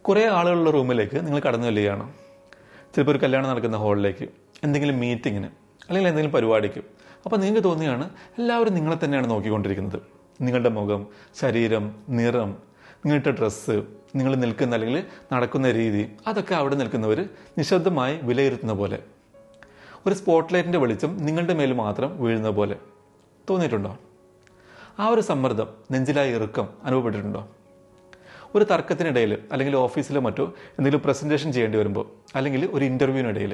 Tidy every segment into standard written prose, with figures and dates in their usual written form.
കുറേ ആളുകളുള്ള റൂമിലേക്ക് നിങ്ങൾ കടന്നു ചെല്ലുകയാണ്. ചിലപ്പോൾ ഒരു കല്യാണം നടക്കുന്ന ഹാളിലേക്ക്, എന്തെങ്കിലും മീറ്റിങ്ങിന് അല്ലെങ്കിൽ എന്തെങ്കിലും പരിപാടിക്ക്. അപ്പോൾ നിങ്ങൾക്ക് തോന്നുകയാണ് എല്ലാവരും നിങ്ങളെ തന്നെയാണ് നോക്കിക്കൊണ്ടിരിക്കുന്നത്. നിങ്ങളുടെ മുഖം, ശരീരം, നിറം, നിങ്ങളുടെ ഡ്രസ്സ്, നിങ്ങൾ നിൽക്കുന്ന അല്ലെങ്കിൽ നടക്കുന്ന രീതി, അതൊക്കെ അവിടെ നിൽക്കുന്നവർ നിശബ്ദമായി വിലയിരുത്തുന്ന പോലെ, ഒരു സ്പോട്ട് ലൈറ്റിൻ്റെ വെളിച്ചം നിങ്ങളുടെ മേൽ മാത്രം വീഴുന്ന പോലെ തോന്നിയിട്ടുണ്ടോ? ആ ഒരു സമ്മർദ്ദം, നെഞ്ചിലായ ഇറുക്കം അനുഭവപ്പെട്ടിട്ടുണ്ടോ? ഒരു തർക്കത്തിനിടയിൽ അല്ലെങ്കിൽ ഓഫീസിലോ മറ്റോ എന്തെങ്കിലും പ്രസൻറ്റേഷൻ ചെയ്യേണ്ടി വരുമ്പോൾ, അല്ലെങ്കിൽ ഒരു ഇൻ്റർവ്യൂവിനിടയിൽ,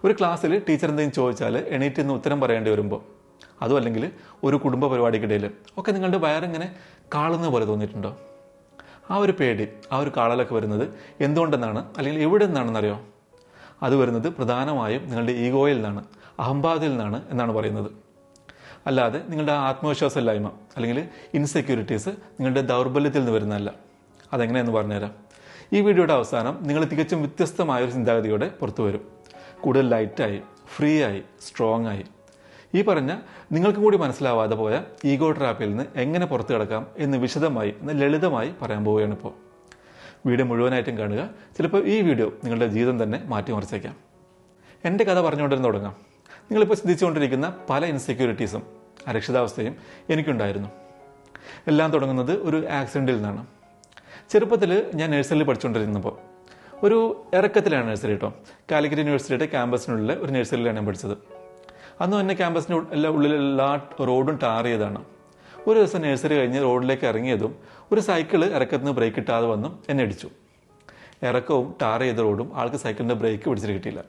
ഒരു ക്ലാസ്സിൽ ടീച്ചർ എന്തെങ്കിലും ചോദിച്ചാൽ എണീറ്റ് നിന്ന് ഉത്തരം പറയേണ്ടി വരുമ്പോൾ, അതും അല്ലെങ്കിൽ ഒരു കുടുംബ പരിപാടിക്കിടയിൽ ഒക്കെ നിങ്ങളുടെ വയറിങ്ങനെ കാളുന്ന പോലെ തോന്നിയിട്ടുണ്ടോ? ആ ഒരു പേടി, ആ ഒരു കാളലൊക്കെ വരുന്നത് എന്തുകൊണ്ടെന്നാണ് അല്ലെങ്കിൽ എവിടെ നിന്നാണെന്നറിയോ? അത് വരുന്നത് പ്രധാനമായും നിങ്ങളുടെ ഈഗോയിൽ നിന്നാണ്, അഹംഭാവത്തിൽ നിന്നാണ് എന്നാണ് പറയുന്നത്. അല്ലാതെ നിങ്ങളുടെ ആത്മവിശ്വാസമില്ലായ്മ അല്ലെങ്കിൽ ഇൻസെക്യൂരിറ്റീസ് നിങ്ങളുടെ ദൗർബല്യത്തിൽ നിന്ന് വരുന്നതല്ല. അതെങ്ങനെയെന്ന് പറഞ്ഞുതരാം. ഈ വീഡിയോയുടെ അവസാനം നിങ്ങൾ തികച്ചും വ്യത്യസ്തമായ ഒരു ചിന്താഗതിയോടെ പുറത്തു വരും. കൂടുതൽ ലൈറ്റായി, ഫ്രീ ആയി, സ്ട്രോങ് ആയി. ഈ പറഞ്ഞ നിങ്ങൾക്കും കൂടി മനസ്സിലാവാതെ പോയ ഈഗോ ട്രാപ്പിൽ നിന്ന് എങ്ങനെ പുറത്തു കിടക്കാം എന്ന് വിശദമായി, ലളിതമായി പറയാൻ പോവുകയാണ് ഇപ്പോൾ. വീഡിയോ മുഴുവനായിട്ടും കാണുക. ചിലപ്പോൾ ഈ വീഡിയോ നിങ്ങളുടെ ജീവിതം തന്നെ മാറ്റിമറിച്ചേക്കാം. എൻ്റെ കഥ പറഞ്ഞുകൊണ്ടിരുന്ന് തുടങ്ങാം. നിങ്ങളിപ്പോൾ ചിന്തിച്ചുകൊണ്ടിരിക്കുന്ന പല ഇൻസെക്യൂരിറ്റീസും, അരക്ഷിതാവസ്ഥയും എനിക്കുണ്ടായിരുന്നു. എല്ലാം തുടങ്ങുന്നത് ഒരു ആക്സിഡൻറ്റിൽ നിന്നാണ്. ചെറുപ്പത്തിൽ ഞാൻ നഴ്സറിയിൽ പഠിച്ചുകൊണ്ടിരുന്നപ്പോൾ, ഒരു ഇറക്കത്തിലാണ് നഴ്സറി കേട്ടോ. കാലിക്കറ്റ് യൂണിവേഴ്സിറ്റിയുടെ ക്യാമ്പസിനുള്ളിൽ ഒരു നഴ്സറിയിലാണ് ഞാൻ പഠിച്ചത്. അന്ന് തന്നെ ക്യാമ്പസിൻ്റെ ഉള്ളിലെല്ലാ റോഡും ടാർ ചെയ്താണ്. ഒരു ദിവസം നഴ്സറി കഴിഞ്ഞ് റോഡിലേക്ക് ഇറങ്ങിയതും ഒരു സൈക്കിള് ഇറക്കത്തിൽ നിന്ന് ബ്രേക്ക് കിട്ടാതെ വന്നും എന്നെ അടിച്ചു. ഇറക്കവും ടാർ ചെയ്ത റോഡും ആൾക്ക് സൈക്കിളിൻ്റെ ബ്രേക്ക് പിടിച്ചിട്ട് കിട്ടിയില്ല.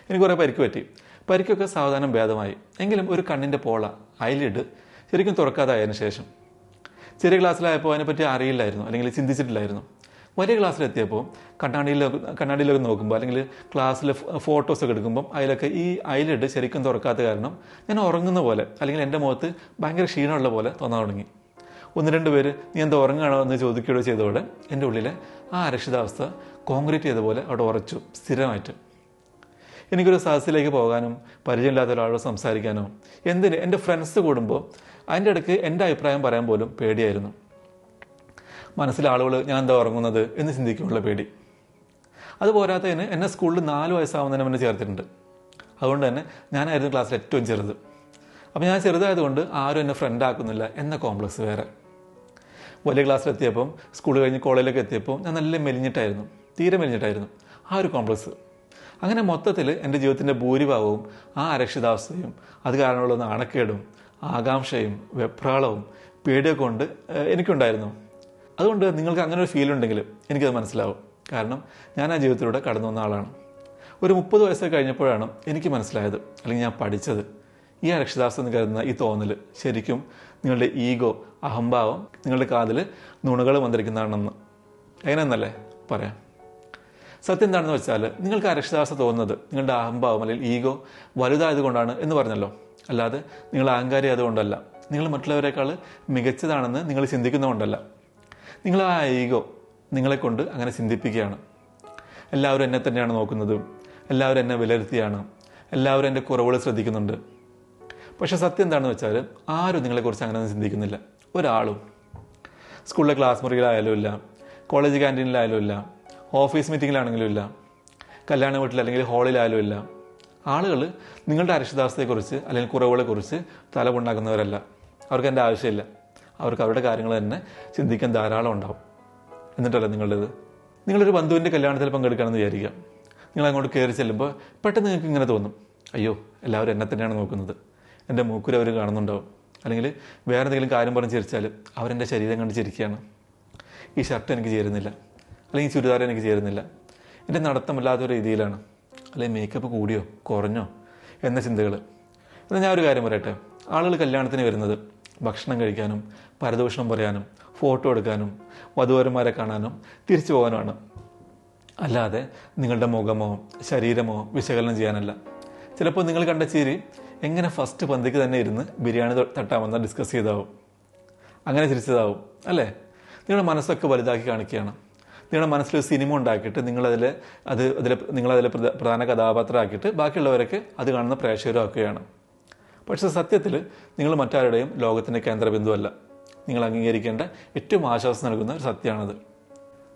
എനിക്ക് കുറേ പരിക്ക് പറ്റി. പരിക്കൊക്കെ സാവധാനം ഭേദമായി. എങ്കിലും ഒരു കണ്ണിൻ്റെ പോള, ഐലിഡ് ശരിക്കും തുറക്കാതായതിനു ശേഷം, ചെറിയ ക്ലാസ്സിലായപ്പോൾ അതിനെപ്പറ്റി അറിയില്ലായിരുന്നു അല്ലെങ്കിൽ ചിന്തിച്ചിട്ടില്ലായിരുന്നു. വലിയ ക്ലാസ്സിലെത്തിയപ്പോൾ കണ്ണാടിയിലൊക്കെ നോക്കുമ്പോൾ അല്ലെങ്കിൽ ക്ലാസ്സിൽ ഫോട്ടോസൊക്കെ എടുക്കുമ്പം അതിലൊക്കെ ഈ ഐലിഡ് ശരിക്കും തുറക്കാത്ത കാരണം ഞാൻ ഉറങ്ങുന്ന പോലെ അല്ലെങ്കിൽ എൻ്റെ മുഖത്ത് ഭയങ്കര ക്ഷീണമുള്ള പോലെ തോന്നാൻ തുടങ്ങി. ഒന്ന് രണ്ട് പേര് നീ എന്താ ഉറങ്ങുകയാണോ എന്ന് ചോദിക്കുകയോ ചെയ്തതോടെ എൻ്റെ ഉള്ളിലെ ആ അരക്ഷിതാവസ്ഥ കോൺക്രീറ്റ് ചെയ്ത പോലെ അവിടെ ഉറച്ചു സ്ഥിരമായിട്ട്. എനിക്കൊരു സദസ്സിലേക്ക് പോകാനും പരിചയമില്ലാത്ത ഒരാളോട് സംസാരിക്കാനോ, എന്തിന് എൻ്റെ ഫ്രണ്ട്സ് കൂടുമ്പോൾ അതിൻ്റെ ഇടയ്ക്ക് എൻ്റെ അഭിപ്രായം പറയാൻ പോലും പേടിയായിരുന്നു. മനസ്സിലെ ആളുകൾ ഞാൻ എന്താ ഉറങ്ങുന്നത് എന്ന് ചിന്തിക്കുമുള്ള പേടി. അതുപോരാത്തതിന് എന്നെ സ്കൂളിൽ 4 വയസ്സാവുന്നതിന് മുന്നേ ചേർത്തിട്ടുണ്ട്. അതുകൊണ്ട് തന്നെ ഞാനായിരുന്നു ക്ലാസ്സിൽ ഏറ്റവും ചെറുത്. അപ്പോൾ ഞാൻ ചെറുതായതുകൊണ്ട് ആരും എന്നെ ഫ്രണ്ടാക്കുന്നില്ല എന്ന കോംപ്ലക്സ് വേറെ. വലിയ ക്ലാസ്സിലെത്തിയപ്പം, സ്കൂൾ കഴിഞ്ഞ് കോളേജിലേക്ക് എത്തിയപ്പോൾ ഞാൻ നല്ല മെലിഞ്ഞിട്ടായിരുന്നു, തീരെ മെലിഞ്ഞിട്ടായിരുന്നു. ആ ഒരു കോംപ്ലക്സ്. അങ്ങനെ മൊത്തത്തിൽ എൻ്റെ ജീവിതത്തിൻ്റെ ഭൂരിഭാഗവും ആ അരക്ഷിതാവസ്ഥയും അത് കാരണമുള്ള നാണക്കേടും ആകാംക്ഷയും വെപ്രാളവും പേടിയൊക്കെ കൊണ്ട് എനിക്കുണ്ടായിരുന്നു. അതുകൊണ്ട് നിങ്ങൾക്ക് അങ്ങനെ ഒരു ഫീൽ ഉണ്ടെങ്കിൽ എനിക്കത് മനസ്സിലാവും. കാരണം ഞാൻ ആ ജീവിതത്തിലൂടെ കടന്നു വന്ന ആളാണ്. ഒരു 30 വയസ്സൊക്കെ കഴിഞ്ഞപ്പോഴാണ് എനിക്ക് മനസ്സിലായത്, അല്ലെങ്കിൽ ഞാൻ പഠിച്ചത്, ഈ അരക്ഷിതാവസ്ഥ എന്ന് കരുതുന്ന ഈ തോന്നൽ ശരിക്കും നിങ്ങളുടെ ഈഗോ, അഹംഭാവം നിങ്ങളുടെ കാതിൽ നുണകൾ വന്നിരിക്കുന്നതാണെന്ന്. എങ്ങനെയെന്നല്ലേ പറയാം. സത്യം എന്താണെന്ന് വെച്ചാൽ, നിങ്ങൾക്ക് അരക്ഷിതാവസ്ഥ തോന്നുന്നത് നിങ്ങളുടെ അഹംഭാവം അല്ലെങ്കിൽ ഈഗോ വലുതായതുകൊണ്ടാണ് എന്ന് പറഞ്ഞല്ലോ. അല്ലാതെ നിങ്ങൾ അഹങ്കാരി ആയതുകൊണ്ടല്ല, നിങ്ങൾ മറ്റുള്ളവരെക്കാൾ മികച്ചതാണെന്ന് നിങ്ങൾ ചിന്തിക്കുന്നതുകൊണ്ടല്ല. നിങ്ങൾ ആ ഈഗോ നിങ്ങളെക്കൊണ്ട് അങ്ങനെ ചിന്തിപ്പിക്കുകയാണ്. എല്ലാവരും എന്നെ തന്നെയാണ് നോക്കുന്നത്, എല്ലാവരും എന്നെ വിലയിരുത്തിയാണ്, എല്ലാവരും എൻ്റെ കുറവുകൾ ശ്രദ്ധിക്കുന്നുണ്ട്. പക്ഷേ സത്യം എന്താണെന്ന് വെച്ചാൽ, ആരും നിങ്ങളെക്കുറിച്ച് അങ്ങനെ ഒന്നും ചിന്തിക്കുന്നില്ല. ഒരാളും. സ്കൂളിലെ ക്ലാസ് മുറിയിലായാലും ഇല്ല, കോളേജ് ക്യാൻറ്റീനിലായാലും ഇല്ല, ഓഫീസ് മീറ്റിങ്ങിലാണെങ്കിലും ഇല്ല, കല്യാണ വീട്ടിൽ അല്ലെങ്കിൽ ഹാളിലായാലും ഇല്ല. ആളുകൾ നിങ്ങളുടെ അരക്ഷിതാവസ്ഥയെക്കുറിച്ച് അല്ലെങ്കിൽ കുറവുകളെക്കുറിച്ച് തലപുണ്ടാക്കുന്നവരല്ല. അവർക്ക് എൻ്റെ ആവശ്യമില്ല. അവർക്ക് അവരുടെ കാര്യങ്ങൾ തന്നെ ചിന്തിക്കാൻ ധാരാളം ഉണ്ടാവും. എന്നിട്ടല്ല നിങ്ങളുടേത്. നിങ്ങളൊരു ബന്ധുവിൻ്റെ കല്യാണത്തിൽ പങ്കെടുക്കുകയാണെന്ന് വിചാരിക്കാം. നിങ്ങൾ അങ്ങോട്ട് കയറി ചെല്ലുമ്പോൾ പെട്ടെന്ന് നിങ്ങൾക്ക് ഇങ്ങനെ തോന്നും, അയ്യോ എല്ലാവരും എന്നെ തന്നെയാണ് നോക്കുന്നത്, എൻ്റെ മൂക്കുര അവർ കാണുന്നുണ്ടാവും. അല്ലെങ്കിൽ വേറെ എന്തെങ്കിലും കാര്യം പറഞ്ഞ് ചിരിച്ചാൽ അവരെൻ്റെ ശരീരം കണ്ട് ചിരിക്കുകയാണ്. ഈ ഷർട്ട് എനിക്ക് ചേരുന്നില്ല, അല്ലെങ്കിൽ ചുരിദാർ എനിക്ക് ചേരുന്നില്ല, എൻ്റെ നടത്തമില്ലാത്തൊരു രീതിയിലാണ്, അല്ലെങ്കിൽ മേക്കപ്പ് കൂടിയോ കുറഞ്ഞോ എന്ന ചിന്തകൾ. എന്നാൽ ഞാൻ ഒരു കാര്യം പറയട്ടെ, ആളുകൾ കല്യാണത്തിന് വരുന്നത് ഭക്ഷണം കഴിക്കാനും പരദൂഷണം പറയാനും ഫോട്ടോ എടുക്കാനും വധുവരന്മാരെ കാണാനും തിരിച്ചു പോകാനുമാണ്. അല്ലാതെ നിങ്ങളുടെ മുഖമോ ശരീരമോ വിശകലനം ചെയ്യാനല്ല. ചിലപ്പോൾ നിങ്ങൾ കണ്ട ചിരി എങ്ങനെ ഫസ്റ്റ് പന്തിക്ക് തന്നെ ഇരുന്ന് ബിരിയാണി തട്ടാമെന്ന് ഡിസ്കസ് ചെയ്താവും, അങ്ങനെ ചിരിച്ചതാവും അല്ലേ? നിങ്ങളുടെ മനസ്സൊക്കെ വലുതാക്കി കാണിക്കുകയാണ്. നിങ്ങളുടെ മനസ്സിലൊരു സിനിമ ഉണ്ടാക്കിയിട്ട് നിങ്ങളതിലെ പ്രധാന കഥാപാത്രമാക്കിയിട്ട് ബാക്കിയുള്ളവരൊക്കെ അത് കാണുന്ന പ്രേക്ഷകരാക്കുകയാണ്. പക്ഷേ സത്യത്തിൽ നിങ്ങൾ മറ്റാരുടെയും ലോകത്തിൻ്റെ കേന്ദ്രബിന്ദുവല്ല. നിങ്ങൾ അംഗീകരിക്കേണ്ട ഏറ്റവും ആശ്വാസം നൽകുന്ന ഒരു സത്യമാണത്.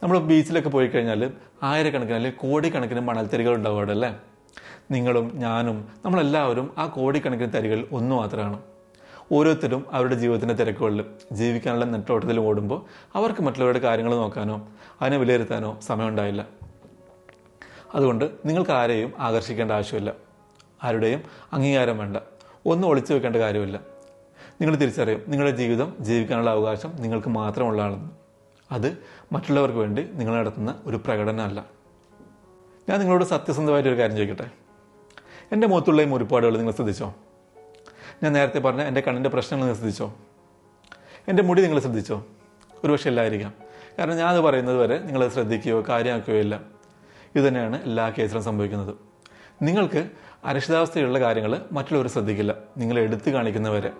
നമ്മൾ ബീച്ചിലൊക്കെ പോയി കഴിഞ്ഞാൽ ആയിരക്കണക്കിന് അല്ലെങ്കിൽ കോടിക്കണക്കിന് മണൽത്തരികൾ ഉണ്ടാവും അവിടെ അല്ലേ. നിങ്ങളും ഞാനും നമ്മളെല്ലാവരും ആ കോടിക്കണക്കിന് തരികൾ ഒന്ന് മാത്രമാണ്. ഓരോരുത്തരും അവരുടെ ജീവിതത്തിൻ്റെ തിരക്കുകളിൽ ജീവിക്കാനുള്ള നെട്ടോട്ടത്തിൽ ഓടുമ്പോൾ അവർക്ക് മറ്റുള്ളവരുടെ കാര്യങ്ങൾ നോക്കാനോ അതിനെ വിലയിരുത്താനോ സമയമുണ്ടായില്ല. അതുകൊണ്ട് നിങ്ങൾക്ക് ആരെയും ആകർഷിക്കേണ്ട ആവശ്യമില്ല, ആരുടെയും അംഗീകാരം വേണ്ട, ഒന്നും ഒളിച്ചു വെക്കേണ്ട കാര്യമില്ല. നിങ്ങൾ തിരിച്ചറിയും നിങ്ങളുടെ ജീവിതം ജീവിക്കാനുള്ള അവകാശം നിങ്ങൾക്ക് മാത്രമുള്ളതാണെന്ന്. അത് മറ്റുള്ളവർക്ക് വേണ്ടി നിങ്ങൾ നടത്തുന്ന ഒരു പ്രകടനമല്ല. ഞാൻ നിങ്ങളോട് സത്യസന്ധമായിട്ടൊരു കാര്യം ചോദിക്കട്ടെ. എൻ്റെ മുഖത്തുള്ള ഈ മുറിപ്പാടുകൾ നിങ്ങൾ ശ്രദ്ധിച്ചോ? ഞാൻ നേരത്തെ പറഞ്ഞ എൻ്റെ കണ്ണിൻ്റെ പ്രശ്നങ്ങൾ നിങ്ങൾ ശ്രദ്ധിച്ചോ? എൻ്റെ മുടി നിങ്ങൾ ശ്രദ്ധിച്ചോ? ഒരുപക്ഷെ ഇല്ലായിരിക്കാം. കാരണം ഞാനത് പറയുന്നത് വരെ നിങ്ങളത് ശ്രദ്ധിക്കുകയോ കാര്യമാക്കുകയോ ഇല്ല. ഇതുതന്നെയാണ് എല്ലാ കേസിലും സംഭവിക്കുന്നത്. നിങ്ങൾക്ക് അരക്ഷിതാവസ്ഥയുള്ള കാര്യങ്ങൾ മറ്റുള്ളവർ ശ്രദ്ധിക്കില്ല. നിങ്ങൾ എടുത്തു കാണിക്കുന്നവരെ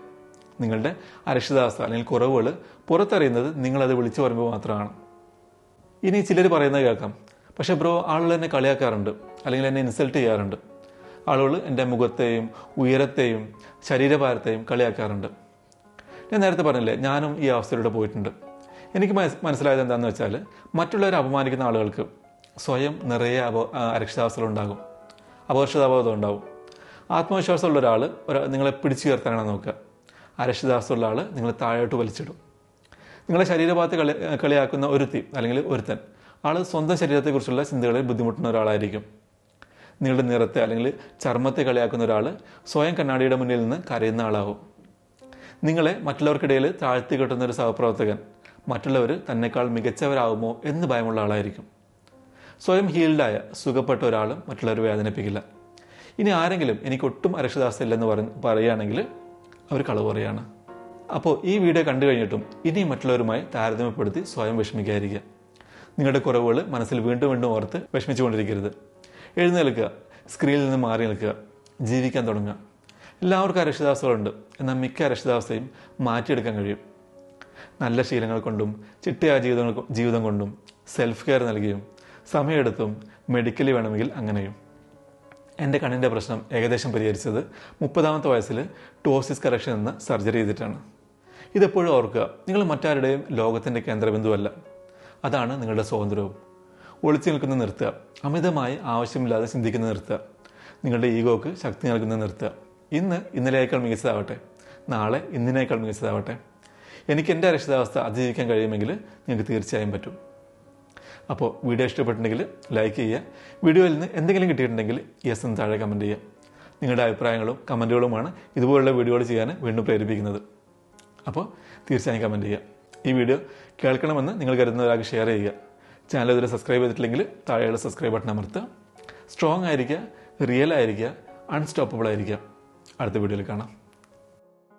നിങ്ങളുടെ അരക്ഷിതാവസ്ഥ അല്ലെങ്കിൽ കുറവുകൾ പുറത്തറിയുന്നത് നിങ്ങളത് വിളിച്ചു പറയുമ്പോൾ മാത്രമാണ്. ഇനി ചിലർ പറയുന്നത് കേൾക്കാം, പക്ഷേ ബ്രോ, ആളുകൾ എന്നെ കളിയാക്കാറുണ്ട് അല്ലെങ്കിൽ എന്നെ ഇൻസൾട്ട് ചെയ്യാറുണ്ട്. ആളുകൾ എൻ്റെ മുഖത്തെയും ഉയരത്തെയും ശരീരഭാരത്തെയും കളിയാക്കാറുണ്ട്. ഞാൻ നേരത്തെ പറഞ്ഞില്ലേ, ഞാനും ഈ അവസ്ഥയിലൂടെ പോയിട്ടുണ്ട്. എനിക്ക് മനസ്സിലായത് എന്താണെന്ന് വെച്ചാൽ, മറ്റുള്ളവരെ അപമാനിക്കുന്ന ആളുകൾക്ക് സ്വയം നിറയെ അരക്ഷിതാവസ്ഥകളുണ്ടാകും, അപകർഷതാബോധം ഉണ്ടാവും. ആത്മവിശ്വാസമുള്ള ഒരാൾ നിങ്ങളെ പിടിച്ചു ഉയർത്താനാണ് നോക്കുക. അരക്ഷിതാവസ്ഥയുള്ള ആൾ നിങ്ങളെ താഴോട്ട് വലിച്ചിടും. നിങ്ങളെ ശരീരഭാഗത്ത് കളിയാക്കുന്ന ഒരുത്തി അല്ലെങ്കിൽ ഒരുത്തൻ ആൾ സ്വന്തം ശരീരത്തെക്കുറിച്ചുള്ള ചിന്തകളിൽ ബുദ്ധിമുട്ടുന്ന ഒരാളായിരിക്കും. നിങ്ങളുടെ നിറത്തെ അല്ലെങ്കിൽ ചർമ്മത്തെ കളിയാക്കുന്ന ഒരാൾ സ്വയം കണ്ണാടിയുടെ മുന്നിൽ നിന്ന് കരയുന്ന ആളാവും. നിങ്ങളെ മറ്റുള്ളവർക്കിടയിൽ താഴ്ത്തി കെട്ടുന്ന ഒരു സഹപ്രവർത്തകൻ മറ്റുള്ളവർ തന്നെക്കാൾ മികച്ചവരാകുമോ എന്ന് ഭയമുള്ള ആളായിരിക്കും. സ്വയം ഹീൽഡായ സുഖപ്പെട്ട ഒരാളും മറ്റുള്ളവർ വേദനിപ്പിക്കില്ല. ഇനി ആരെങ്കിലും എനിക്കൊട്ടും അരക്ഷിതാവസ്ഥ ഇല്ലെന്ന് പറയുകയാണെങ്കിൽ അവർ കളവ് പറയുകയാണ്. അപ്പോൾ ഈ വീഡിയോ കണ്ടു കഴിഞ്ഞിട്ടും ഇനി മറ്റുള്ളവരുമായി താരതമ്യപ്പെടുത്തി സ്വയം വിഷമിക്കാതിരിക്കുക. നിങ്ങളുടെ കുറവുകൾ മനസ്സിൽ വീണ്ടും വീണ്ടും ഓർത്ത് വിഷമിച്ചുകൊണ്ടിരിക്കരുത്. എഴുന്നേൽക്കുക, സ്ക്രീനിൽ നിന്ന് മാറി നിൽക്കുക, ജീവിക്കാൻ തുടങ്ങുക. എല്ലാവർക്കും അരക്ഷിതാവസ്ഥകളുണ്ട്, എന്നാൽ മിക്ക അരക്ഷിതാവസ്ഥയും മാറ്റിയെടുക്കാൻ കഴിയും. നല്ല ശീലങ്ങൾ കൊണ്ടും ചിട്ടയായ ജീവിതം കൊണ്ടും സെൽഫ് കെയർ നൽകിയും സമയമെടുത്തും മെഡിക്കലി വേണമെങ്കിൽ അങ്ങനെയും. എൻ്റെ കണ്ണിൻ്റെ പ്രശ്നം ഏകദേശം പരിഹരിച്ചത് 30ാമത്തെ വയസ്സിൽ ടോസിസ് കറക്ഷൻ എന്ന സർജറി ചെയ്തിട്ടാണ്. ഇതെപ്പോഴും ഓർക്കുക, നിങ്ങൾ മറ്റാരുടെയും ലോകത്തിൻ്റെ കേന്ദ്രബിന്ദുവല്ല. അതാണ് നിങ്ങളുടെ സ്വാതന്ത്ര്യവും. ഒളിച്ചു നിൽക്കുന്ന നിർത്തുക, അമിതമായി ആവശ്യമില്ലാതെ ചിന്തിക്കുന്ന നിർത്തുക, നിങ്ങളുടെ ഈഗോക്ക് ശക്തി നൽകുന്ന നിർത്തുക. ഇന്ന് ഇന്നലേക്കാൾ മികച്ചതാവട്ടെ, നാളെ ഇന്നിനേക്കാൾ മികച്ചതാവട്ടെ. എനിക്ക് എൻ്റെ അരക്ഷിതാവസ്ഥ അതിജീവിക്കാൻ കഴിയുമെങ്കിൽ നിങ്ങൾക്ക് തീർച്ചയായും പറ്റും. അപ്പോൾ വീഡിയോ ഇഷ്ടപ്പെട്ടിട്ടുണ്ടെങ്കിൽ ലൈക്ക് ചെയ്യുക. വീഡിയോയിൽ നിന്ന് എന്തെങ്കിലും കിട്ടിയിട്ടുണ്ടെങ്കിൽ യെസ് എന്ന് താഴെ കമൻറ്റ് ചെയ്യുക. നിങ്ങളുടെ അഭിപ്രായങ്ങളും കമൻറ്റുകളുമാണ് ഇതുപോലുള്ള വീഡിയോകൾ ചെയ്യാൻ വീണ്ടും പ്രേരിപ്പിക്കുന്നത്. അപ്പോൾ തീർച്ചയായും കമൻറ്റ് ചെയ്യുക. ഈ വീഡിയോ കേൾക്കണമെന്ന് നിങ്ങൾ കരുതുന്ന ഒരാൾക്ക് ഷെയർ ചെയ്യുക. ചാനൽ ഇതുവരെ സബ്സ്ക്രൈബ് ചെയ്തിട്ടില്ലെങ്കിൽ താഴെയുള്ള സബ്സ്ക്രൈബ് ബട്ടൺ അമർത്തുക. സ്ട്രോങ് ആയിരിക്കുക, റിയൽ ആയിരിക്കുക, അൺസ്റ്റോപ്പബിൾ ആയിരിക്കുക. അടുത്ത വീഡിയോയിൽ കാണാം.